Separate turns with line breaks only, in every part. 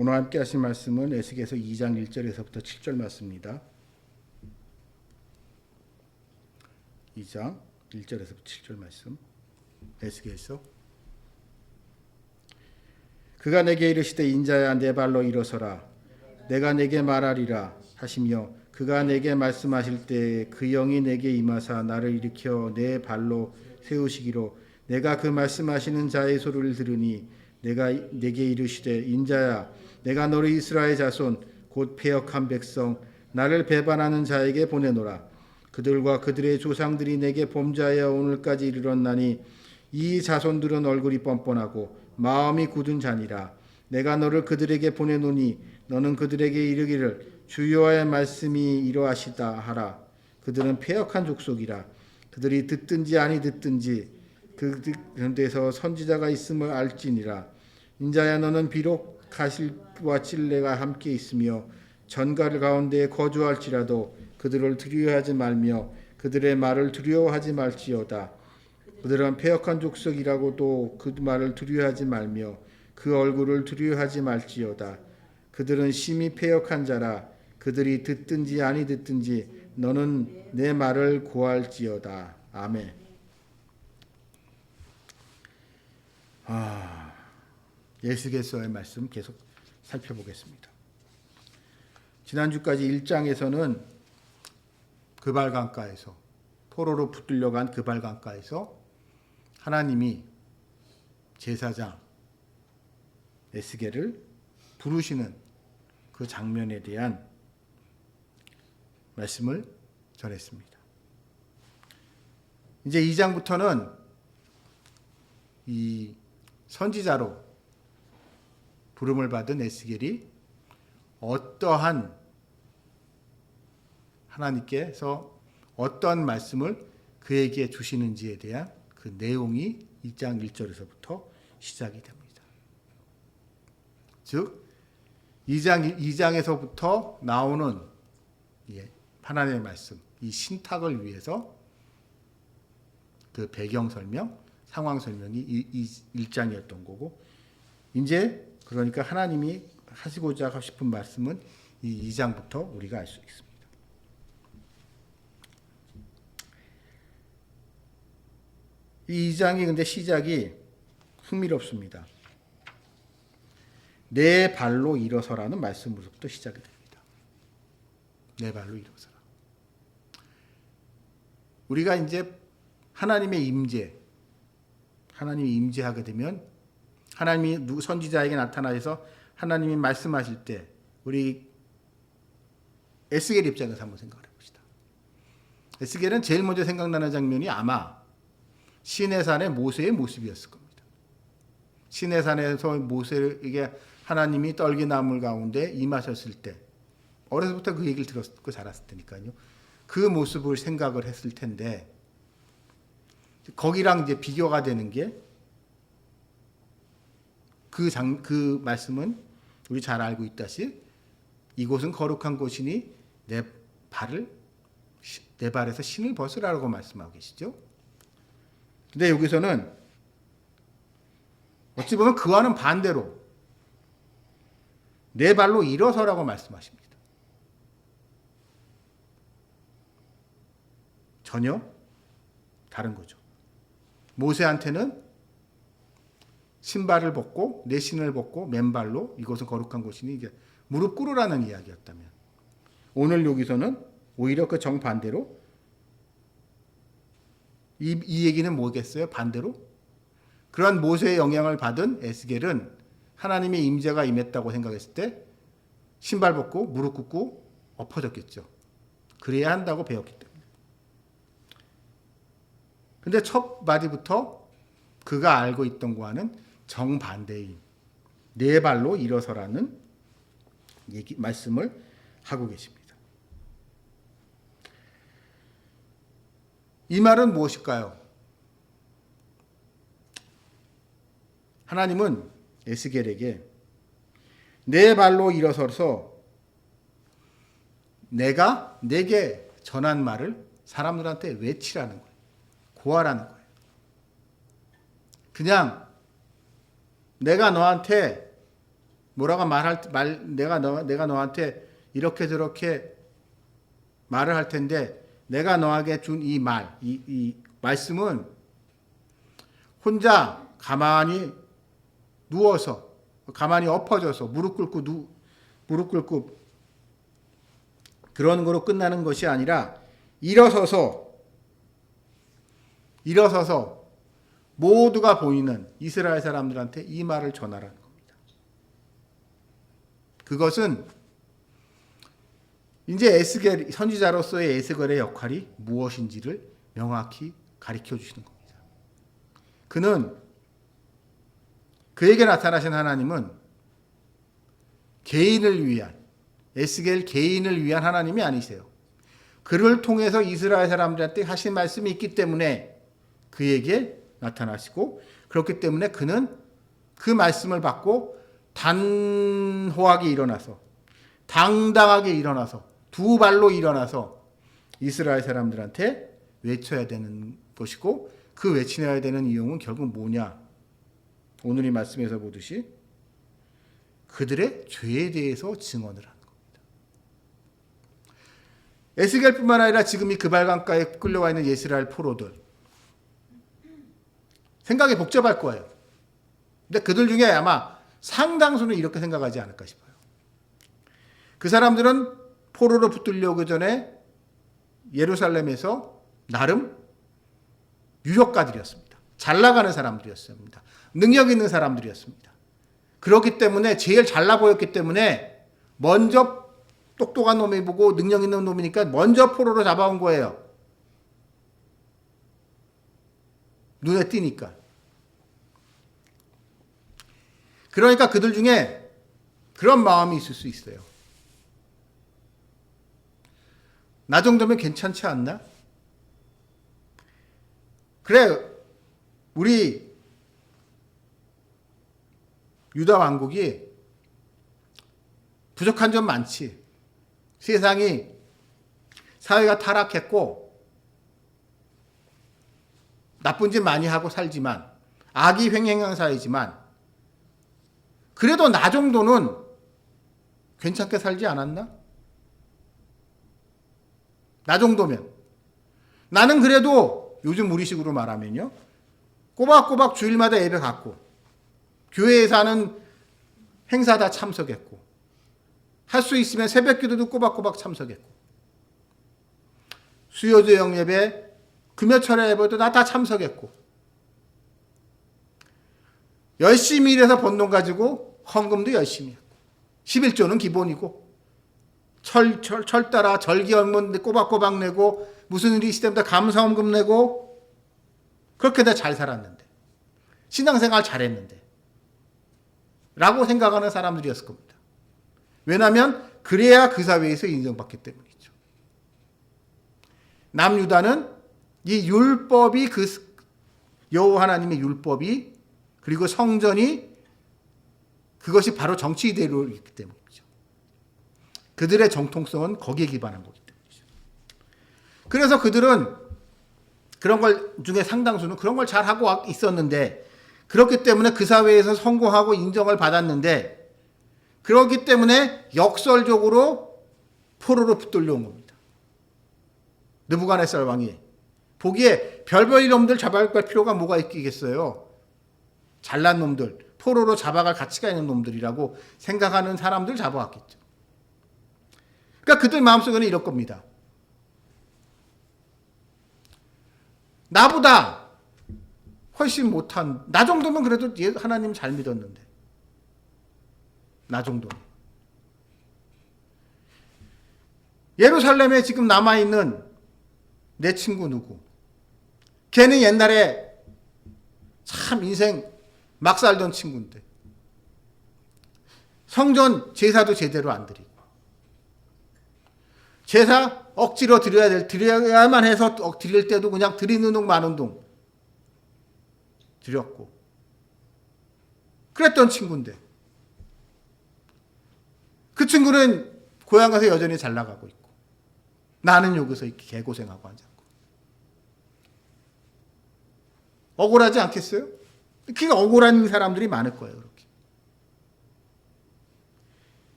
오늘 함께 하신 말씀은 에스겔서 2장 1절에서부터 7절 말씀입니다. 2장 1절에서부터 7절 말씀. 에스겔서. 그가 내게 이르시되 인자야 내 발로 일어서라 내가 내게 말하리라 하시며 그가 내게 말씀하실 때 그 영이 내게 임하사 나를 일으켜 내 발로 세우시기로 내가 그 말씀하시는 자의 소리를 들으니 내가 내게 이르시되 인자야 내가 너를 이스라엘 자손 곧 패역한 백성 나를 배반하는 자에게 보내노라. 그들과 그들의 조상들이 내게 범죄하여 오늘까지 이르렀나니 이 자손들은 얼굴이 뻔뻔하고 마음이 굳은 자니라. 내가 너를 그들에게 보내노니 너는 그들에게 이르기를 주여와의 말씀이 이러하시다 하라. 그들은 패역한 족속이라. 그들이 듣든지 아니 듣든지 그 데서 선지자가 있음을 알지니라. 인자야 너는 비록 가실과 찔레가 함께 있으며 전갈 가운데 거주할지라도 그들을 두려워하지 말며 그들의 말을 두려워하지 말지어다. 그들은 패역한 족속이라고도 그 말을 두려워하지 말며 그 얼굴을 두려워하지 말지어다. 그들은 심히 패역한 자라. 그들이 듣든지 아니 듣든지 너는 내 말을 고할지어다. 아멘. 에스겔서의 말씀 계속 살펴보겠습니다. 지난주까지 1장에서는 그발강가에서 포로로 붙들려간 그발강가에서 하나님이 제사장 에스겔을 부르시는 그 장면에 대한 말씀을 전했습니다. 이제 2장부터는 이 선지자로 부름을 받은 에스겔이 어떠한 하나님께서 어떤 말씀을 그에게 주시는지에 대한 그 내용이 2장 1절에서부터 시작이 됩니다. 즉 2장에서부터 나오는 하나님의 말씀, 이 신탁을 위해서 그 배경 설명, 상황 설명이 1장이었던 거고 이제 그러니까 하나님이 하시고자 싶은 말씀은 이 2장부터 우리가 알 수 있습니다. 이 2장이 근데 시작이 흥미롭습니다. 내 발로 일어서라는 말씀으로부터 시작이 됩니다. 내 발로 일어서라. 우리가 이제 하나님의 임재, 하나님이 임재하게 되면 하나님이 선지자에게 나타나셔서 하나님이 말씀하실 때 우리 에스겔 입장에서 한번 생각을 해봅시다. 에스겔은 제일 먼저 생각나는 장면이 아마 시내산의 모세의 모습이었을 겁니다. 시내산에서 모세에게 하나님이 떨기나물 가운데 임하셨을 때 어려서부터 그 얘기를 들었고 자랐을 테니까요. 그 모습을 생각을 했을 텐데 거기랑 이제 비교가 되는 게 그 말씀은 우리 잘 알고 있다시 이곳은 거룩한 곳이니 내 발에서 신을 벗으라고 말씀하고 계시죠. 근데 여기서는 어찌 보면 그와는 반대로 내 발로 일어서라고 말씀하십니다. 전혀 다른 거죠. 모세한테는 신발을 벗고 내 신을 벗고 맨발로 이곳은 거룩한 곳이니 이제 무릎 꿇으라는 이야기였다면 오늘 여기서는 오히려 그 정반대로 이 얘기는 뭐겠어요? 반대로 그러한 모세의 영향을 받은 에스겔은 하나님의 임재가 임했다고 생각했을 때 신발 벗고 무릎 꿇고 엎어졌겠죠. 그래야 한다고 배웠기 때문에. 근데 첫 마디부터 그가 알고 있던 거와는 정반대인 네 발로 일어서라는 말씀을 하고 계십니다. 이 말은 무엇일까요? 하나님은 에스겔에게 네 발로 일어서서 내가 내게 전한 말을 사람들한테 외치라는 거예요. 고하라는 거예요. 그냥 내가 너한테 뭐라고 내가 너한테 이렇게 저렇게 말을 할 텐데 내가 너에게 준 이 말씀은 혼자 가만히 누워서 가만히 엎어져서 무릎 꿇고 그런 거로 끝나는 것이 아니라 일어서서 모두가 보이는 이스라엘 사람들한테 이 말을 전하라는 겁니다. 그것은 이제 선지자로서의 에스겔의 역할이 무엇인지를 명확히 가르쳐 주시는 겁니다. 그에게 나타나신 하나님은 에스겔 개인을 위한 하나님이 아니세요. 그를 통해서 이스라엘 사람들한테 하신 말씀이 있기 때문에 그에게 나타나시고, 그렇기 때문에 그는 그 말씀을 받고 단호하게 일어나서, 당당하게 일어나서, 두 발로 일어나서 이스라엘 사람들한테 외쳐야 되는 것이고, 그 외쳐야 되는 이유는 결국 뭐냐? 오늘 이 말씀에서 보듯이 그들의 죄에 대해서 증언을 하는 겁니다. 에스겔뿐만 아니라 지금 이 그발강가에 끌려와 있는 이스라엘 포로들, 생각이 복잡할 거예요. 근데 그들 중에 아마 상당수는 이렇게 생각하지 않을까 싶어요. 그 사람들은 포로로 붙들려오기 전에 예루살렘에서 나름 유력가들이었습니다. 잘 나가는 사람들이었습니다. 능력 있는 사람들이었습니다. 그렇기 때문에 제일 잘나 보였기 때문에 먼저 똑똑한 놈이 보고 능력 있는 놈이니까 먼저 포로로 잡아온 거예요. 눈에 띄니까. 그러니까 그들 중에 그런 마음이 있을 수 있어요. 나 정도면 괜찮지 않나? 그래, 우리 유다 왕국이 부족한 점 많지. 세상이, 사회가 타락했고 나쁜 짓 많이 하고 살지만, 악이 횡행한 사회지만, 그래도 나 정도는 괜찮게 살지 않았나? 나 정도면. 나는 그래도 요즘 우리식으로 말하면요, 꼬박꼬박 주일마다 예배 갔고, 교회에서 하는 행사 다 참석했고, 할 수 있으면 새벽 기도도 꼬박꼬박 참석했고, 수요제 영예배, 금요철에 예배도 나 다 참석했고, 열심히 일해서 번 돈 가지고 헌금도 열심히 했고, 11조는 기본이고, 철 따라 절기헌금 꼬박꼬박 내고, 무슨 일이 있을 때마다 감사헌금 내고, 그렇게 다 잘 살았는데, 신앙생활 잘했는데 라고 생각하는 사람들이었을 겁니다. 왜냐하면 그래야 그 사회에서 인정받기 때문이죠. 남유다는 이 율법이, 여호와 하나님의 율법이, 그리고 성전이, 그것이 바로 정치 이데올로기이기 때문이죠. 그들의 정통성은 거기에 기반한 거기 때문이죠. 그래서 그들은 그런 걸 중에 상당수는 그런 걸 잘하고 있었는데, 그렇기 때문에 그 사회에서 성공하고 인정을 받았는데, 그렇기 때문에 역설적으로 포로로 붙들려 온 겁니다. 느부갓네살 왕이 보기에 별별 놈들 잡아갈 필요가 뭐가 있겠어요. 잘난 놈들, 포로로 잡아갈 가치가 있는 놈들이라고 생각하는 사람들 잡아왔겠죠. 그러니까 그들 마음속에는 이럴 겁니다. 나보다 훨씬 못한, 나 정도면 그래도 하나님 잘 믿었는데, 나 정도는. 예루살렘에 지금 남아있는 내 친구 누구? 걔는 옛날에 참 인생 막 살던 친구인데, 성전 제사도 제대로 안 드리고, 제사 억지로 드려야만 해서 드릴 때도 그냥 드리는 동 마는 동 드렸고, 그랬던 친구인데, 그 친구는 고향 가서 여전히 잘 나가고 있고, 나는 여기서 이렇게 개고생하고 앉았고. 억울하지 않겠어요? 그게 억울한 사람들이 많을 거예요. 그렇게.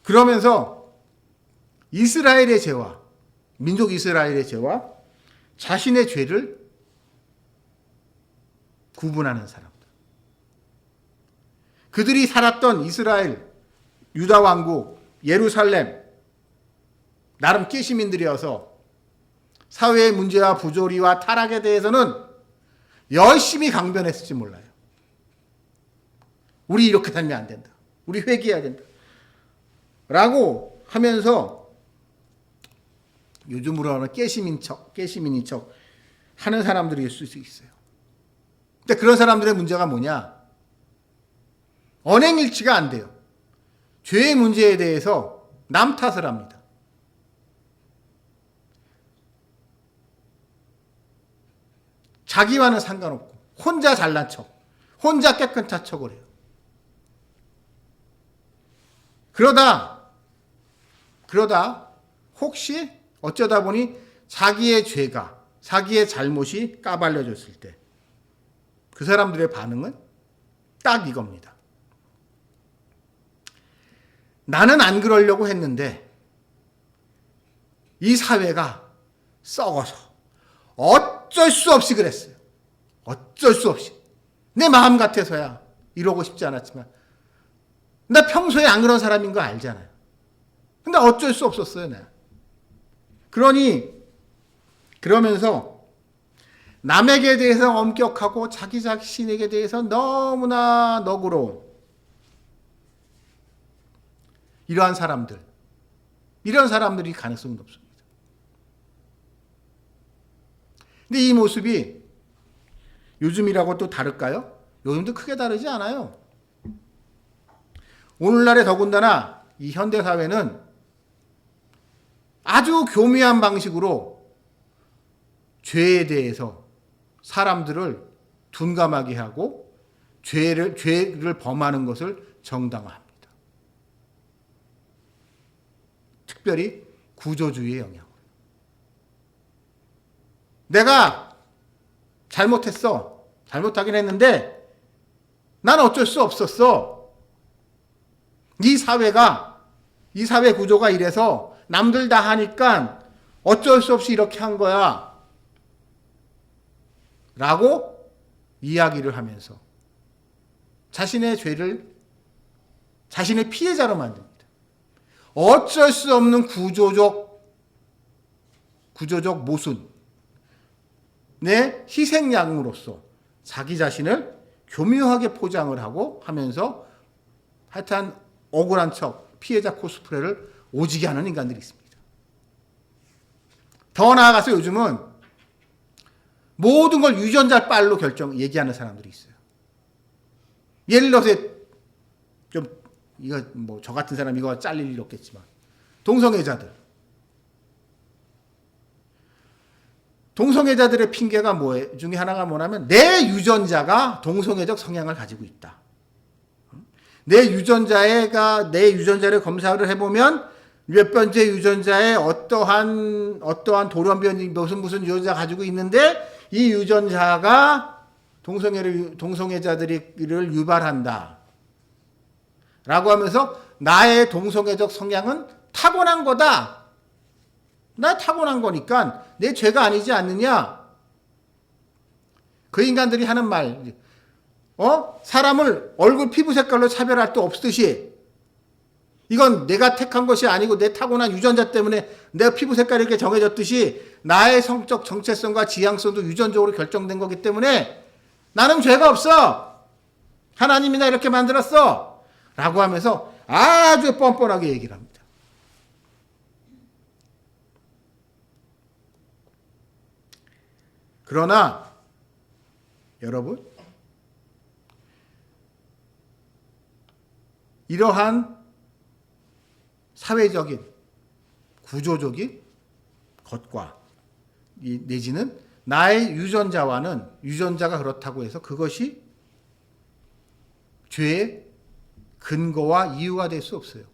그러면서 이스라엘의 죄와 민족 이스라엘의 죄와 자신의 죄를 구분하는 사람들. 그들이 살았던 이스라엘, 유다 왕국, 예루살렘, 나름 깨시민들이어서 사회의 문제와 부조리와 타락에 대해서는 열심히 강변했을지 몰라요. 우리 이렇게 살면 안 된다. 우리 회개해야 된다. 라고 하면서 요즘으로 하는 깨시민인 척 하는 사람들이 있을 수 있어요. 근데 그런 사람들의 문제가 뭐냐? 언행일치가 안 돼요. 죄의 문제에 대해서 남 탓을 합니다. 자기와는 상관없고 혼자 잘난 척, 혼자 깨끗한 척을 해요. 그러다 혹시 어쩌다 보니 자기의 죄가, 자기의 잘못이 까발려졌을 때 그 사람들의 반응은 딱 이겁니다. 나는 안 그러려고 했는데 이 사회가 썩어서 어쩔 수 없이 그랬어요. 어쩔 수 없이. 내 마음 같아서야 이러고 싶지 않았지만 나 평소에 안 그런 사람인 거 알잖아요. 근데 어쩔 수 없었어요, 내가. 그러면서 남에게 대해서 엄격하고 자기 자신에게 대해서 너무나 너그러운 이러한 사람들. 이런 사람들이 가능성이 높습니다. 근데 이 모습이 요즘이라고 또 다를까요? 요즘도 크게 다르지 않아요. 오늘날에 더군다나 이 현대사회는 아주 교묘한 방식으로 죄에 대해서 사람들을 둔감하게 하고 죄를 범하는 것을 정당화합니다. 특별히 구조주의의 영향으로. 내가 잘못했어. 잘못하긴 했는데 난 어쩔 수 없었어. 이 사회 구조가 이래서 남들 다 하니까 어쩔 수 없이 이렇게 한 거야. 라고 이야기를 하면서 자신의 죄를 자신의 피해자로 만듭니다. 어쩔 수 없는 구조적 모순, 내 희생양으로서 자기 자신을 교묘하게 포장을 하고 하면서 하여튼 억울한 척 피해자 코스프레를 오지게 하는 인간들이 있습니다. 더 나아가서 요즘은 모든 걸 유전자 빨로 얘기하는 사람들이 있어요. 예를 들어서 좀 이거 뭐 저 같은 사람 이거 잘릴 일 없겠지만 동성애자들의 핑계가 중에 하나가 뭐냐면 내 유전자가 동성애적 성향을 가지고 있다. 내 유전자를 검사를 해보면 몇 번째 유전자에 어떠한 돌연변이 무슨 유전자 가지고 있는데 이 유전자가 동성애자들을 유발한다. 라고 하면서 나의 동성애적 성향은 타고난 거다. 나 타고난 거니까 내 죄가 아니지 않느냐. 그 인간들이 하는 말, 사람을 얼굴 피부 색깔로 차별할 데 없듯이 이건 내가 택한 것이 아니고 내 타고난 유전자 때문에 내 피부 색깔이 이렇게 정해졌듯이 나의 성적 정체성과 지향성도 유전적으로 결정된 거기 때문에 나는 죄가 없어. 하나님이 나 이렇게 만들었어. 라고 하면서 아주 뻔뻔하게 얘기를 합니다. 그러나 여러분, 이러한 사회적인 구조적인 것과 내지는 나의 유전자가 그렇다고 해서 그것이 죄의 근거와 이유가 될 수 없어요.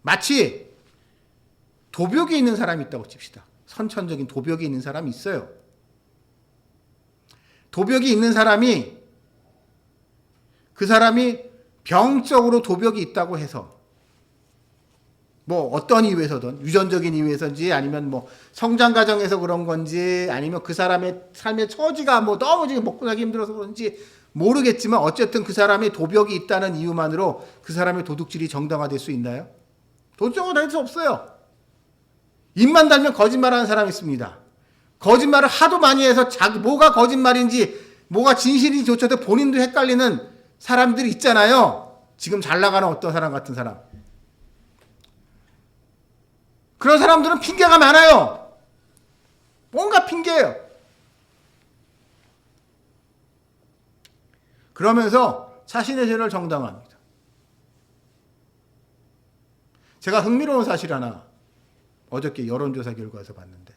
마치 도벽이 있는 사람이 있다고 칩시다. 선천적인 도벽이 있는 사람이 있어요. 도벽이 있는 사람이 그 사람이 병적으로 도벽이 있다고 해서 뭐 어떤 이유에서든 유전적인 이유에서인지 아니면 뭐 성장 과정에서 그런 건지 아니면 그 사람의 삶의 처지가 뭐 너무 지금 먹고 살기 힘들어서 그런지 모르겠지만 어쨌든 그 사람의 도벽이 있다는 이유만으로 그 사람의 도둑질이 정당화될 수 있나요? 도둑질될 수 없어요. 입만 달면 거짓말하는 사람이 있습니다. 거짓말을 하도 많이 해서 뭐가 거짓말인지 뭐가 진실인지조차도 본인도 헷갈리는 사람들이 있잖아요. 지금 잘 나가는 어떤 사람 같은 사람. 그런 사람들은 핑계가 많아요. 뭔가 핑계예요. 그러면서 자신의 죄를 정당화합니다. 제가 흥미로운 사실 하나 어저께 여론조사 결과에서 봤는데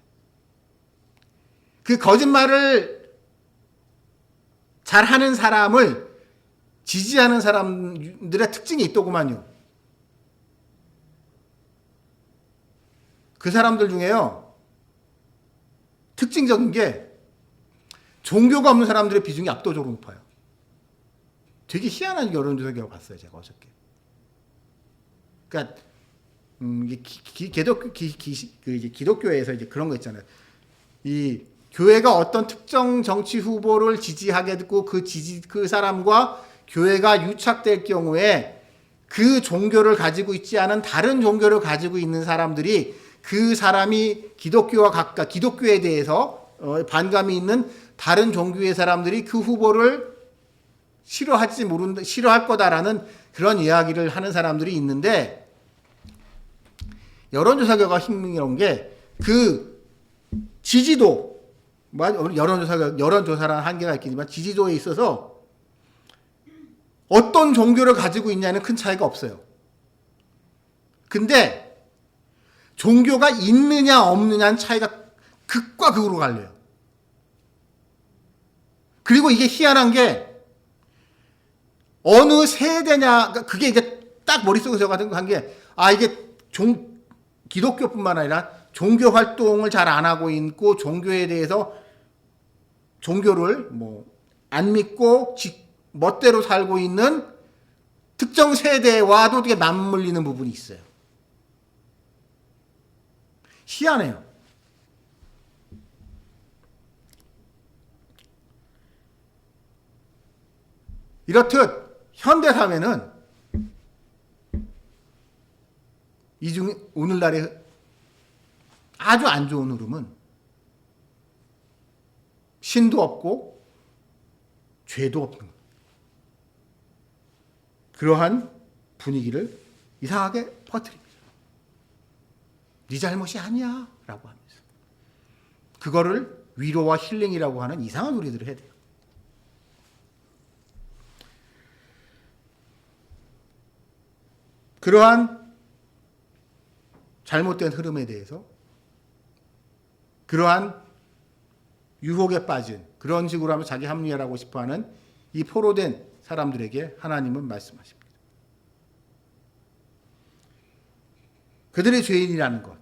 그 거짓말을 잘하는 사람을 지지하는 사람들의 특징이 있더구만요. 그 사람들 중에요. 특징적인 게 종교가 없는 사람들의 비중이 압도적으로 높아요. 되게 희한한 여론조사 결과 봤어요. 제가 어저께. 그러니까 기독교에서 이제 그런 거 있잖아요. 이 교회가 어떤 특정 정치 후보를 지지하게 되고 그 사람과 교회가 유착될 경우에 그 종교를 가지고 있지 않은 다른 종교를 가지고 있는 사람들이 그 사람이 기독교에 대해서 반감이 있는 다른 종교의 사람들이 그 후보를 싫어할 거다라는 그런 이야기를 하는 사람들이 있는데 여론조사 결과가 흥미로운 게 그 지지도 여론조사라는 한계가 있겠지만 지지도에 있어서 어떤 종교를 가지고 있냐는 큰 차이가 없어요. 근데 종교가 있느냐 없느냐는 차이가 극과 극으로 갈려요. 그리고 이게 희한한 게 어느 세대냐 그게 이제 딱 머릿속에 들어가는 게 이게 기독교뿐만 아니라 종교 활동을 잘 안 하고 있고 종교에 대해서 종교를 안 믿고 멋대로 살고 있는 특정 세대와도 되게 맞물리는 부분이 있어요. 희한해요. 이렇듯 현대사회는 이 중에 오늘날의 아주 안 좋은 흐름은 신도 없고 죄도 없는 거예요. 그러한 분위기를 이상하게 퍼뜨립니다. 네 잘못이 아니야 라고 하면서 그거를 위로와 힐링이라고 하는 이상한 소리들을 해야 돼요. 그러한 잘못된 흐름에 대해서 그러한 유혹에 빠진 그런 식으로 하면 자기 합리화하고 싶어하는 이 포로된 사람들에게 하나님은 말씀하십니다. 그들의 죄인이라는 것,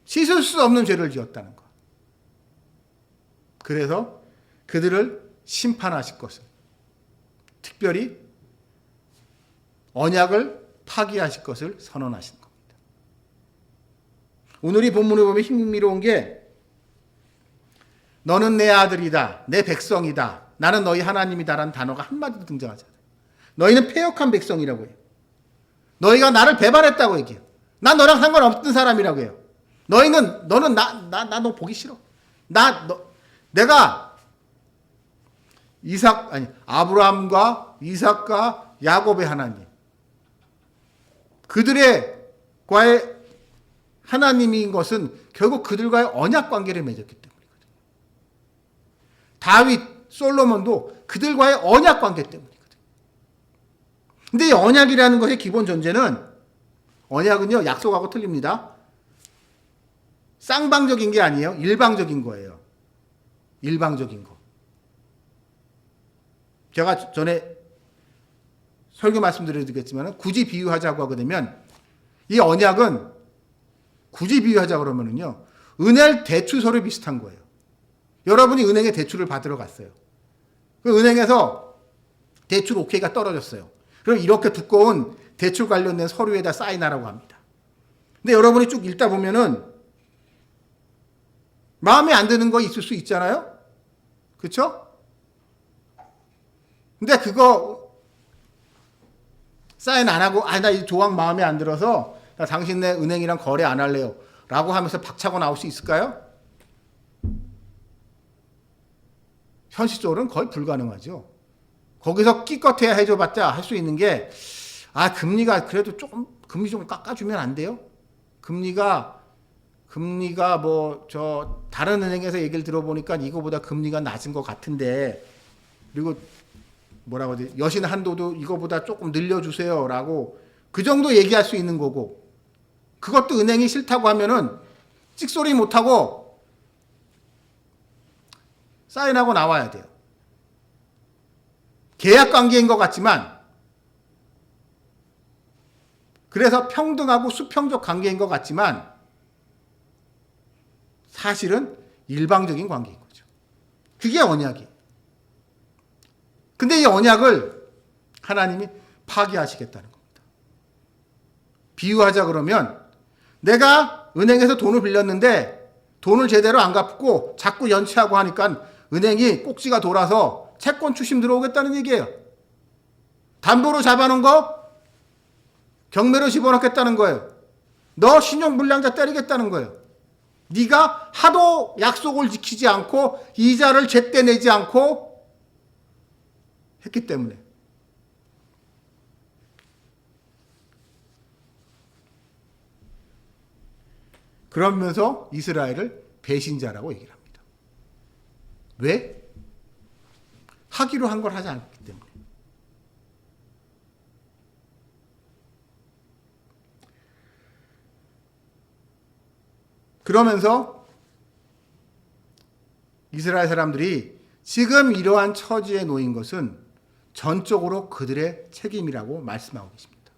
씻을 수 없는 죄를 지었다는 것. 그래서 그들을 심판하실 것을, 특별히 언약을 파기하실 것을 선언하신 겁니다. 오늘 이 본문을 보면 흥미로운 게 너는 내 아들이다, 내 백성이다, 나는 너희 하나님이다라는 단어가 한마디도 등장하지 않아요. 너희는 패역한 백성이라고 해요. 너희가 나를 배반했다고 얘기해요. 난 너랑 상관없는 사람이라고 해요. 너는 너 보기 싫어. 내가 아브라함과 이삭과 야곱의 하나님, 그들과의 하나님인 것은 결국 그들과의 언약 관계를 맺었기 때문이거든요. 다윗, 솔로몬도 그들과의 언약 관계 때문이거든요. 근데 이 언약이라는 것의 기본 전제는, 언약은요, 약속하고 틀립니다. 쌍방적인 게 아니에요. 일방적인 거예요. 일방적인 거. 제가 전에 설교 말씀드리겠지만 굳이 비유하자고 하게 되면 이 언약은 굳이 비유하자고 그러면은요, 은행 대출서류 비슷한 거예요. 여러분이 은행에 대출을 받으러 갔어요. 그 은행에서 대출 오케이가 떨어졌어요. 그럼 이렇게 두꺼운 대출 관련된 서류에다 사인하라고 합니다. 근데 여러분이 쭉 읽다 보면은 마음에 안 드는 거 있을 수 있잖아요. 그렇죠? 근데 그거 사인 안 하고 나 이 조항 마음에 안 들어서 나 당신네 은행이랑 거래 안 할래요 라고 하면서 박차고 나올 수 있을까요? 현실적으로는 거의 불가능하죠. 거기서 끼껏해야 해줘봤자 할 수 있는 게 금리가 그래도 조금 금리 좀 깎아주면 안 돼요? 금리가 뭐 다른 은행에서 얘기를 들어보니까 이거보다 금리가 낮은 것 같은데, 그리고 뭐라고 하지, 여신 한도도 이거보다 조금 늘려주세요라고 그 정도 얘기할 수 있는 거고, 그것도 은행이 싫다고 하면은 찍소리 못하고 사인하고 나와야 돼요. 계약 관계인 것 같지만, 그래서 평등하고 수평적 관계인 것 같지만 사실은 일방적인 관계인 거죠. 그게 언약이에요. 근데 이 언약을 하나님이 파기하시겠다는 겁니다. 비유하자 그러면, 내가 은행에서 돈을 빌렸는데 돈을 제대로 안 갚고 자꾸 연체하고 하니까 은행이 꼭지가 돌아서 채권 추심 들어오겠다는 얘기예요. 담보로 잡아놓은 거 경매로 집어넣겠다는 거예요. 너 신용불량자 때리겠다는 거예요. 네가 하도 약속을 지키지 않고 이자를 제때 내지 않고 했기 때문에. 그러면서 이스라엘을 배신자라고 얘기를 합니다. 왜? 하기로 한 걸 하지 않기 때문에. 그러면서 이스라엘 사람들이 지금 이러한 처지에 놓인 것은 전적으로 그들의 책임이라고 말씀하고 계십니다.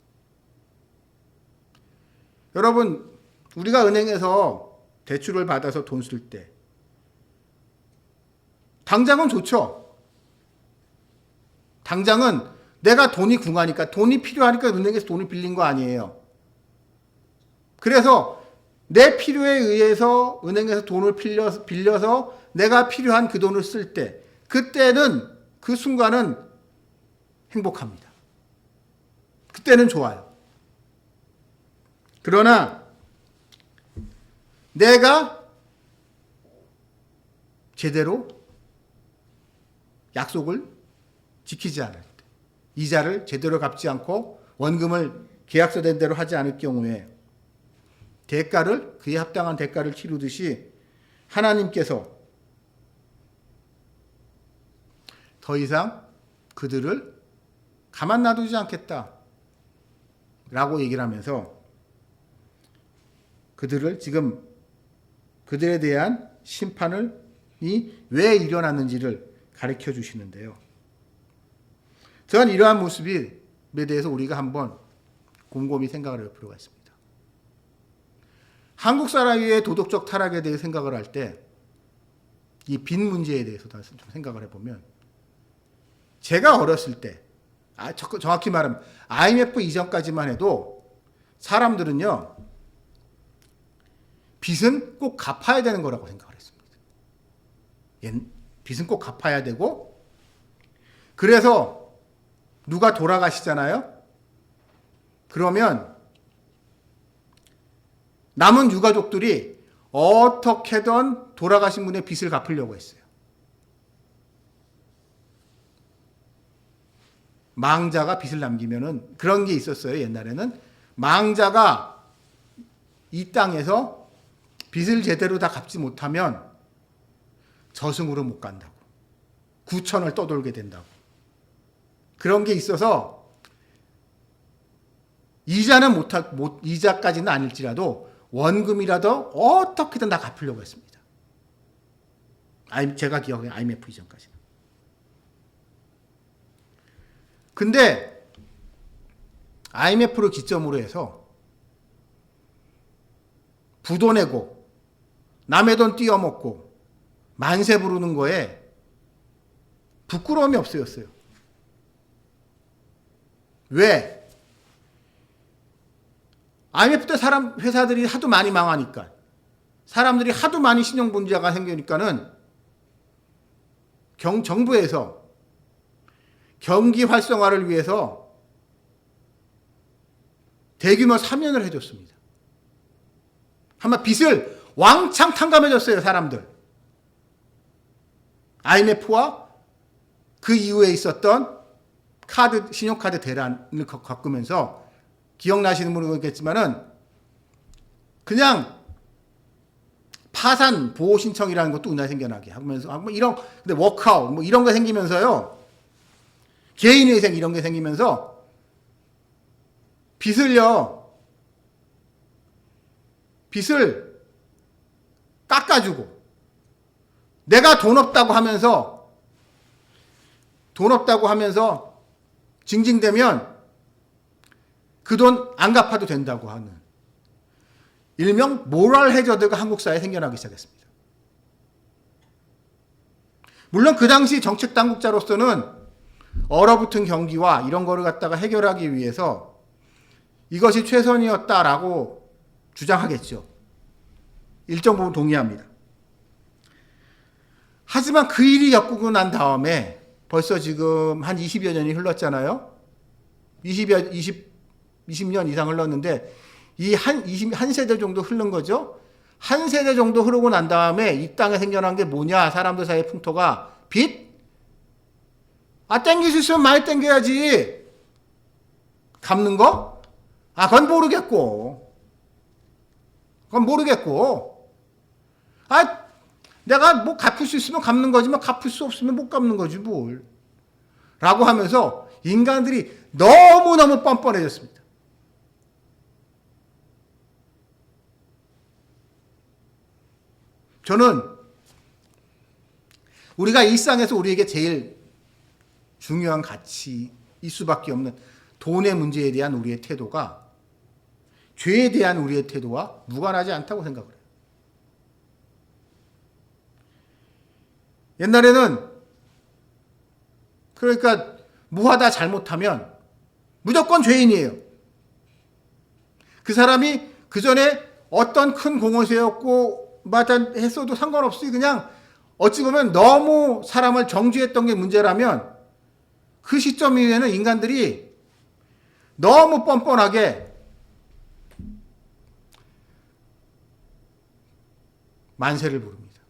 여러분, 우리가 은행에서 대출을 받아서 돈 쓸 때 당장은 좋죠. 당장은 내가 돈이 궁하니까, 돈이 필요하니까 은행에서 돈을 빌린 거 아니에요. 그래서 내 필요에 의해서 은행에서 돈을 빌려서 내가 필요한 그 돈을 쓸 때, 그때는, 그 순간은 행복합니다. 그때는 좋아요. 그러나 내가 제대로 약속을 지키지 않을 때, 이자를 제대로 갚지 않고 원금을 계약서된 대로 하지 않을 경우에 대가를, 그에 합당한 대가를 치르듯이 하나님께서 더 이상 그들을 가만 놔두지 않겠다 라고 얘기를 하면서 그들을 지금 그들에 대한 심판이 왜 일어났는지를 가르쳐 주시는데요. 저는 이러한 모습에 대해서 우리가 한번 곰곰이 생각을 할 필요가 있습니다. 한국 사람의 도덕적 타락에 대해 생각을 할 때 이 빚 문제에 대해서 좀 생각을 해보면, 제가 어렸을 때, 정확히 말하면 IMF 이전까지만 해도 사람들은요, 빚은 꼭 갚아야 되는 거라고 생각을 했습니다. 빚은 꼭 갚아야 되고, 그래서 누가 돌아가시잖아요? 그러면 남은 유가족들이 어떻게든 돌아가신 분의 빚을 갚으려고 했어요. 망자가 빚을 남기면은, 그런 게 있었어요. 옛날에는 망자가 이 땅에서 빚을 제대로 다 갚지 못하면 저승으로 못 간다고, 구천을 떠돌게 된다고, 그런 게 있어서 이자까지는 아닐지라도 원금이라도 어떻게든 다 갚으려고 했습니다. 제가 기억해 IMF 이전까지는. 근데 IMF를 기점으로 해서 부도 내고 남의 돈 띄어먹고 만세 부르는 거에 부끄러움이 없어졌어요. 왜? IMF 때 회사들이 하도 많이 망하니까, 사람들이 하도 많이 신용 문제가 생기니까는 정부에서 경기 활성화를 위해서 대규모 사면을 해줬습니다. 아마 빚을 왕창 탕감해줬어요, 사람들. IMF와 그 이후에 있었던 신용카드 대란을 겪으면서, 기억나시는 분은 모르겠지만은 그냥 파산 보호 신청이라는 것도 우리나라에 생겨나게 하면서, 근데 워크아웃 이런 거 생기면서요, 개인회생 이런 게 생기면서 빚을 깎아주고, 내가 돈 없다고 하면서 징징대면 그 돈 안 갚아도 된다고 하는 일명 모럴 해저드가 한국 사회에 생겨나기 시작했습니다. 물론 그 당시 정책 당국자로서는 얼어붙은 경기와 이런 거를 갖다가 해결하기 위해서 이것이 최선이었다라고 주장하겠죠. 일정 부분 동의합니다. 하지만 그 일이 겪고 난 다음에 벌써 지금 한 20여 년이 흘렀잖아요. 20년 이상 흘렀는데, 한 세대 정도 흐른 거죠. 한 세대 정도 흐르고 난 다음에 이 땅에 생겨난 게 뭐냐, 사람들 사이의 풍토가 빚? 땡길 수 있으면 많이 땡겨야지. 갚는 거? 그건 모르겠고. 내가 뭐 갚을 수 있으면 갚는 거지만 갚을 수 없으면 못 갚는 거지 뭘. 라고 하면서 인간들이 너무너무 뻔뻔해졌습니다. 저는 우리가 일상에서 우리에게 제일 중요한 가치일 수밖에 없는 돈의 문제에 대한 우리의 태도가 죄에 대한 우리의 태도와 무관하지 않다고 생각을 해요. 옛날에는 그러니까 무하다 잘못하면 무조건 죄인이에요. 그 사람이 그 전에 어떤 큰 공허세였고 했어도 상관없이 그냥 어찌 보면 너무 사람을 정죄했던 게 문제라면, 그 시점 이후에는 인간들이 너무 뻔뻔하게 만세를 부릅니다.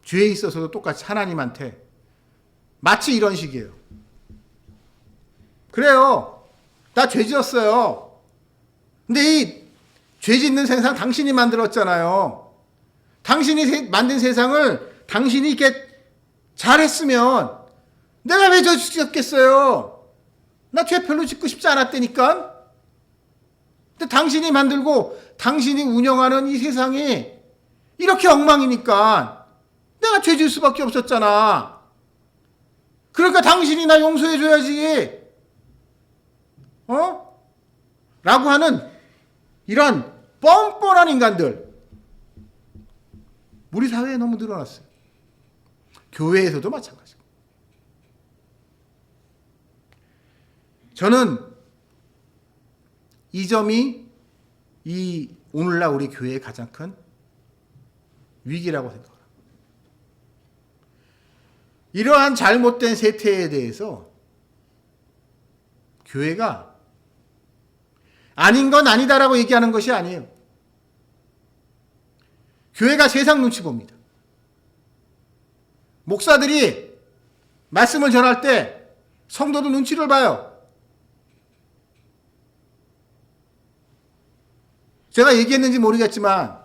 죄에 있어서도 똑같이 하나님한테 마치 이런 식이에요. 그래요. 나 죄 지었어요. 근데 이 죄 짓는 세상 당신이 만들었잖아요. 당신이 만든 세상을 당신이 이렇게 잘했으면 내가 왜 죄 지었겠어요? 나 죄 별로 짓고 싶지 않았다니까. 근데 당신이 만들고 당신이 운영하는 이 세상이 이렇게 엉망이니까 내가 죄 지을 수밖에 없었잖아. 그러니까 당신이 나 용서해줘야지. 라고 하는 이런 뻔뻔한 인간들, 우리 사회에 너무 늘어났어요. 교회에서도 마찬가지고. 저는 이 점이 이 오늘날 우리 교회의 가장 큰 위기라고 생각합니다. 이러한 잘못된 세태에 대해서 교회가 아닌 건 아니다라고 얘기하는 것이 아니에요. 교회가 세상 눈치 봅니다. 목사들이 말씀을 전할 때 성도도 눈치를 봐요. 제가 얘기했는지 모르겠지만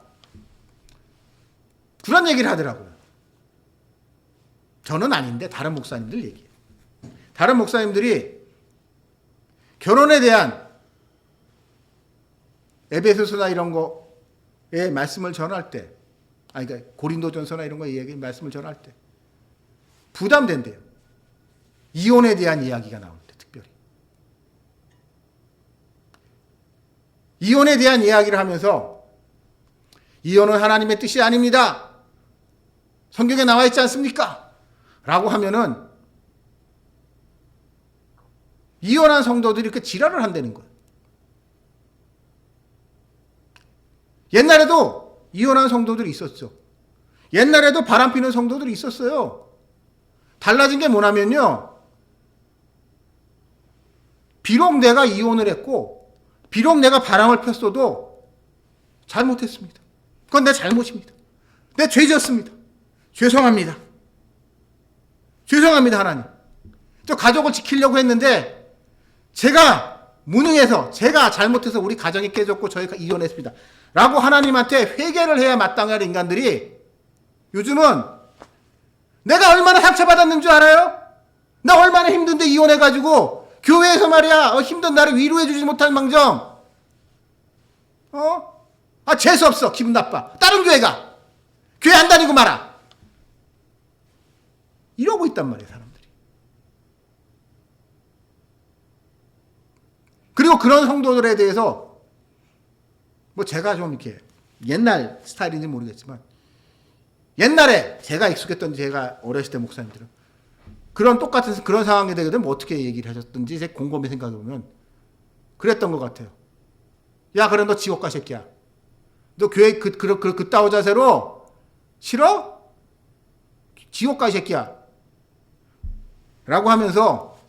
그런 얘기를 하더라고요. 저는 아닌데 다른 목사님들 얘기해요. 다른 목사님들이 결혼에 대한 에베소서나 이런 거에 말씀을 전할 때, 그러니까 고린도전서나 이런 거에 말씀을 전할 때 부담된대요. 이혼에 대한 이야기가 나올 때 특별히. 이혼에 대한 이야기를 하면서 이혼은 하나님의 뜻이 아닙니다. 성경에 나와 있지 않습니까? 라고 하면은 이혼한 성도들이 이렇게 지랄을 한다는 거예요. 옛날에도 이혼한 성도들이 있었죠. 옛날에도 바람피는 성도들이 있었어요. 달라진 게 뭐냐면요. 비록 내가 이혼을 했고 비록 내가 바람을 폈어도 잘못했습니다. 그건 내 잘못입니다. 내 죄졌습니다. 죄송합니다. 죄송합니다, 하나님. 저 가족을 지키려고 했는데 제가 무능해서 제가 잘못해서 우리 가정이 깨졌고 저희가 이혼했습니다. 라고 하나님한테 회개를 해야 마땅할 인간들이 요즘은 내가 얼마나 상처받았는 줄 알아요? 나 얼마나 힘든데 이혼해가지고 교회에서 말이야 힘든 나를 위로해주지 못할 망정 재수없어. 기분 나빠. 다른 교회 가. 교회 안 다니고 말아. 이러고 있단 말이에요, 사람들이. 그리고 그런 성도들에 대해서 뭐 제가 좀 이렇게 옛날 스타일인지 모르겠지만 옛날에 제가 익숙했던 제가 어렸을 때 목사님들은 그런 똑같은 그런 상황이 되게 되면 어떻게 얘기를 하셨던지 제 곰곰이 생각해보면 그랬던 것 같아요. 야, 그래 너 지옥 가 새끼야. 너 교회 그따위 자세로 싫어? 지옥 가 새끼야. 라고 하면서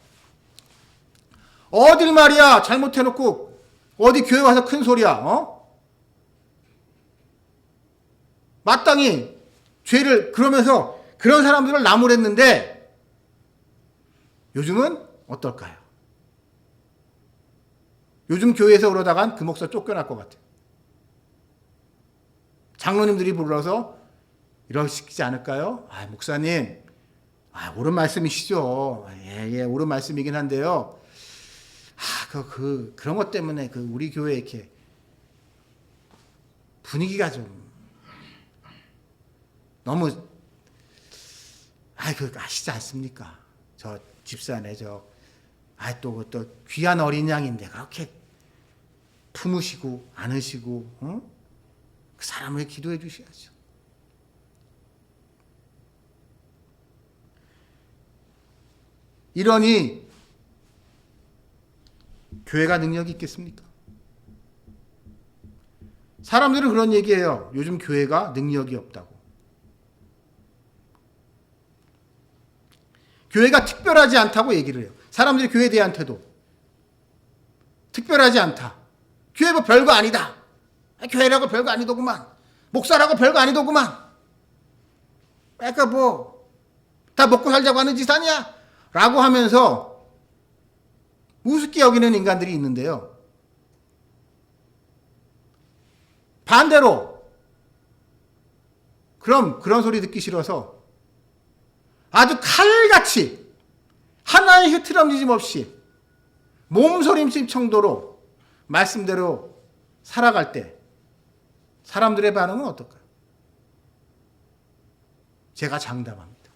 어딜 말이야 잘못해놓고 어디 교회 와서 큰 소리야. 마땅히 죄를 그러면서 그런 사람들을 나무랬는데 요즘은 어떨까요? 요즘 교회에서 그러다간 그 목사 쫓겨날 것 같아요. 장로님들이 불러서 이러시지 않을까요? 목사님, 옳은 말씀이시죠. 예, 옳은 말씀이긴 한데요. 그런 것 때문에 우리 교회 이렇게 분위기가 좀 너무 아시지 않습니까? 저 집사네 또 귀한 어린 양인데 그렇게 품으시고 안으시고 그 사람을 기도해 주셔야죠. 이러니 교회가 능력이 있겠습니까? 사람들은 그런 얘기해요. 요즘 교회가 능력이 없다고. 교회가 특별하지 않다고 얘기를 해요. 사람들이 교회에 대한 태도. 특별하지 않다. 교회 뭐 별거 아니다. 교회라고 별거 아니더구만. 목사라고 별거 아니더구만. 다 먹고 살자고 하는 짓 아니야? 라고 하면서 우습게 여기는 인간들이 있는데요. 반대로 그런 소리 듣기 싫어서 아주 칼같이 하나의 흐트러짐 없이 몸소림칠 정도로 말씀대로 살아갈 때 사람들의 반응은 어떨까요? 제가 장담합니다.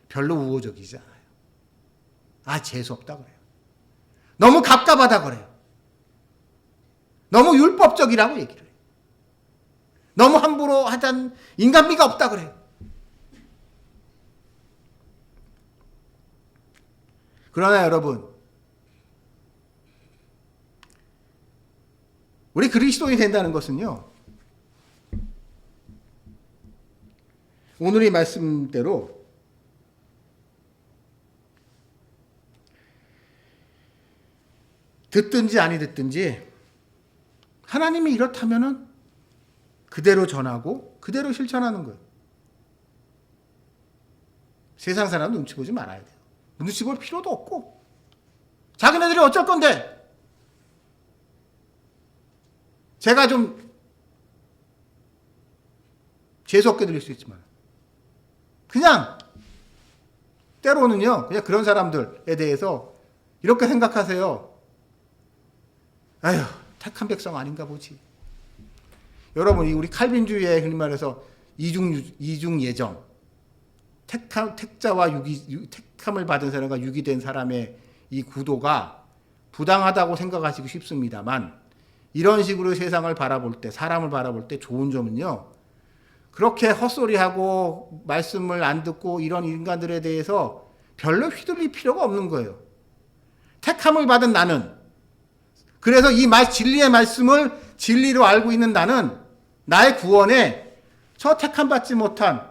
별로 우호적이지 않아요. 재수없다 그래요. 너무 갑갑하다 그래요. 너무 율법적이라고 얘기를 해요. 너무 함부로 하던 인간미가 없다 그래요. 그러나 여러분, 우리 그리스도인이 된다는 것은요, 오늘의 말씀대로 듣든지 아니 듣든지 하나님이 이렇다면은 그대로 전하고 그대로 실천하는 거예요. 세상 사람 눈치 보지 말아야 돼요. 눈치 볼 필요도 없고 자기네들이 어쩔 건데. 제가 좀 재수없게 들릴 수 있지만 그냥 때로는요, 그냥 그런 사람들에 대해서 이렇게 생각하세요. 택한 백성 아닌가 보지. 여러분, 우리 칼빈주의의 흔히 말해서 이중 예정, 택자와 택함을 받은 사람과 유기된 사람의 이 구도가 부당하다고 생각하시기 쉽습니다만, 이런 식으로 세상을 바라볼 때, 사람을 바라볼 때 좋은 점은요, 그렇게 헛소리하고 말씀을 안 듣고 이런 인간들에 대해서 별로 휘둘릴 필요가 없는 거예요. 택함을 받은 나는, 그래서 이 진리의 말씀을 진리로 알고 있는 나는 나의 구원에 저 택함받지 못한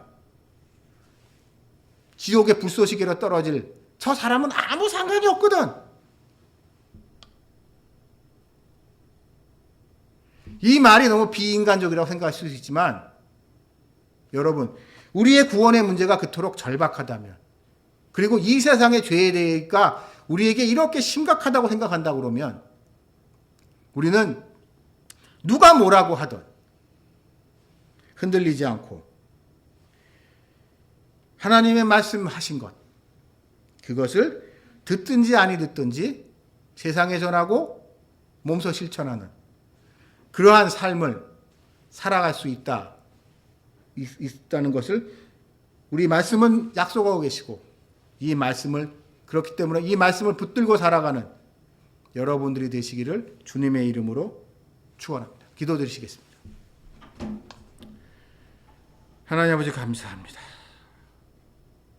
지옥의 불쏘시개로 떨어질 저 사람은 아무 상관이 없거든. 이 말이 너무 비인간적이라고 생각할 수 있지만 여러분, 우리의 구원의 문제가 그토록 절박하다면, 그리고 이 세상의 죄에 대해가 우리에게 이렇게 심각하다고 생각한다 그러면 우리는 누가 뭐라고 하든 흔들리지 않고 하나님의 말씀하신 것, 그것을 듣든지 아니 듣든지 세상에 전하고 몸소 실천하는 그러한 삶을 살아갈 수 있다는 것을 우리 말씀은 약속하고 계시고, 이 말씀을, 그렇기 때문에 이 말씀을 붙들고 살아가는 여러분들이 되시기를 주님의 이름으로 축원합니다. 기도드리시겠습니다. 하나님 아버지 감사합니다.